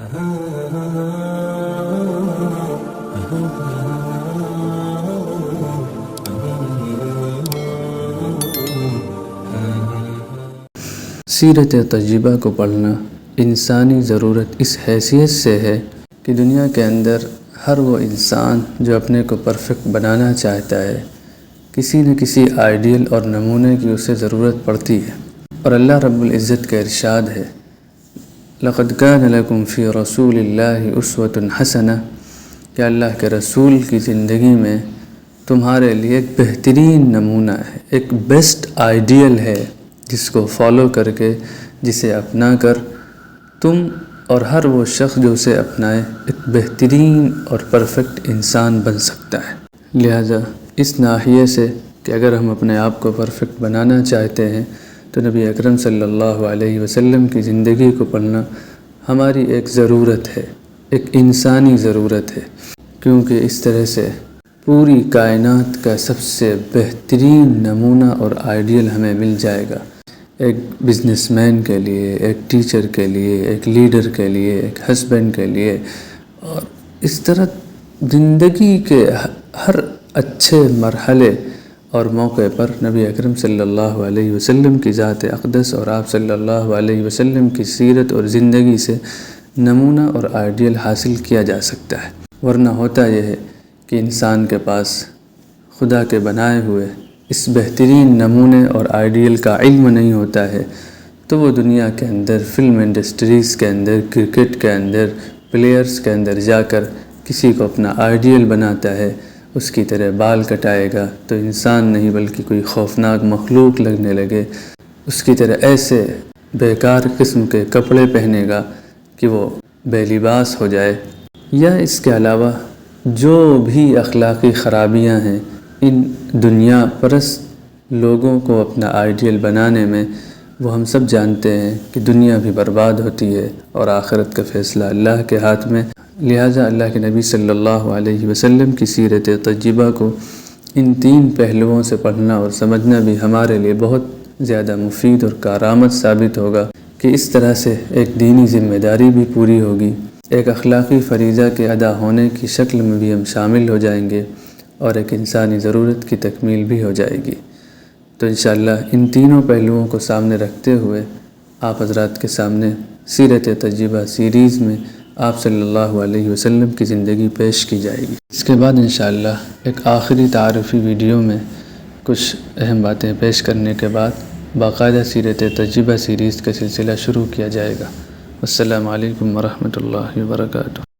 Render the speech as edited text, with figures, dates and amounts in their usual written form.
سیرت طیبہ کو پڑھنا انسانی ضرورت اس حیثیت سے ہے کہ دنیا کے اندر ہر وہ انسان جو اپنے کو پرفیکٹ بنانا چاہتا ہے، کسی نہ کسی آئیڈیل اور نمونے کی اسے ضرورت پڑتی ہے۔ اور اللہ رب العزت کا ارشاد ہے، لَقَدْ كَانَ لَكُمْ فِي رَسُولِ اللَّهِ أُسْوَةٌ حَسَنَةٌ کہ اللہ کے رسول کی زندگی میں تمہارے لیے ایک بہترین نمونہ ہے، ایک بیسٹ آئیڈیل ہے جس کو فالو کر کے، جسے اپنا کر تم اور ہر وہ شخص جو اسے اپنائے ایک بہترین اور پرفیکٹ انسان بن سکتا ہے۔ لہٰذا اس ناحیے سے کہ اگر ہم اپنے آپ کو پرفیکٹ بنانا چاہتے ہیں تو نبی اکرم صلی اللہ علیہ وسلم کی زندگی کو پڑھنا ہماری ایک ضرورت ہے، ایک انسانی ضرورت ہے، کیونکہ اس طرح سے پوری کائنات کا سب سے بہترین نمونہ اور آئیڈیل ہمیں مل جائے گا، ایک بزنس مین کے لیے، ایک ٹیچر کے لیے، ایک لیڈر کے لیے، ایک ہسبینڈ کے لیے، اور اس طرح زندگی کے ہر اچھے مرحلے اور موقع پر نبی اکرم صلی اللہ علیہ وسلم کی ذات اقدس اور آپ صلی اللہ علیہ وسلم کی سیرت اور زندگی سے نمونہ اور آئیڈیل حاصل کیا جا سکتا ہے۔ ورنہ ہوتا یہ ہے کہ انسان کے پاس خدا کے بنائے ہوئے اس بہترین نمونے اور آئیڈیل کا علم نہیں ہوتا ہے تو وہ دنیا کے اندر، فلم انڈسٹریز کے اندر، کرکٹ کے اندر، پلیئرز کے اندر جا کر کسی کو اپنا آئیڈیل بناتا ہے، اس کی طرح بال کٹائے گا تو انسان نہیں بلکہ کوئی خوفناک مخلوق لگنے لگے، اس کی طرح ایسے بیکار قسم کے کپڑے پہنے گا کہ وہ بے لباس ہو جائے، یا اس کے علاوہ جو بھی اخلاقی خرابیاں ہیں ان دنیا پرست لوگوں کو اپنا آئیڈیل بنانے میں، وہ ہم سب جانتے ہیں کہ دنیا بھی برباد ہوتی ہے اور آخرت کا فیصلہ اللہ کے ہاتھ میں۔ لہٰذا اللہ کے نبی صلی اللہ علیہ وسلم کی سیرت طیبہ کو ان تین پہلوؤں سے پڑھنا اور سمجھنا بھی ہمارے لیے بہت زیادہ مفید اور کارآمد ثابت ہوگا کہ اس طرح سے ایک دینی ذمہ داری بھی پوری ہوگی، ایک اخلاقی فریضہ کے ادا ہونے کی شکل میں بھی ہم شامل ہو جائیں گے، اور ایک انسانی ضرورت کی تکمیل بھی ہو جائے گی۔ تو انشاءاللہ ان تینوں پہلوؤں کو سامنے رکھتے ہوئے آپ حضرات کے سامنے سیرت طیبہ سیریز میں آپ صلی اللہ علیہ وسلم کی زندگی پیش کی جائے گی۔ اس کے بعد انشاءاللہ ایک آخری تعارفی ویڈیو میں کچھ اہم باتیں پیش کرنے کے بعد باقاعدہ سیرت طیبہ سیریز کا سلسلہ شروع کیا جائے گا۔ السلام علیکم ورحمۃ اللہ وبرکاتہ۔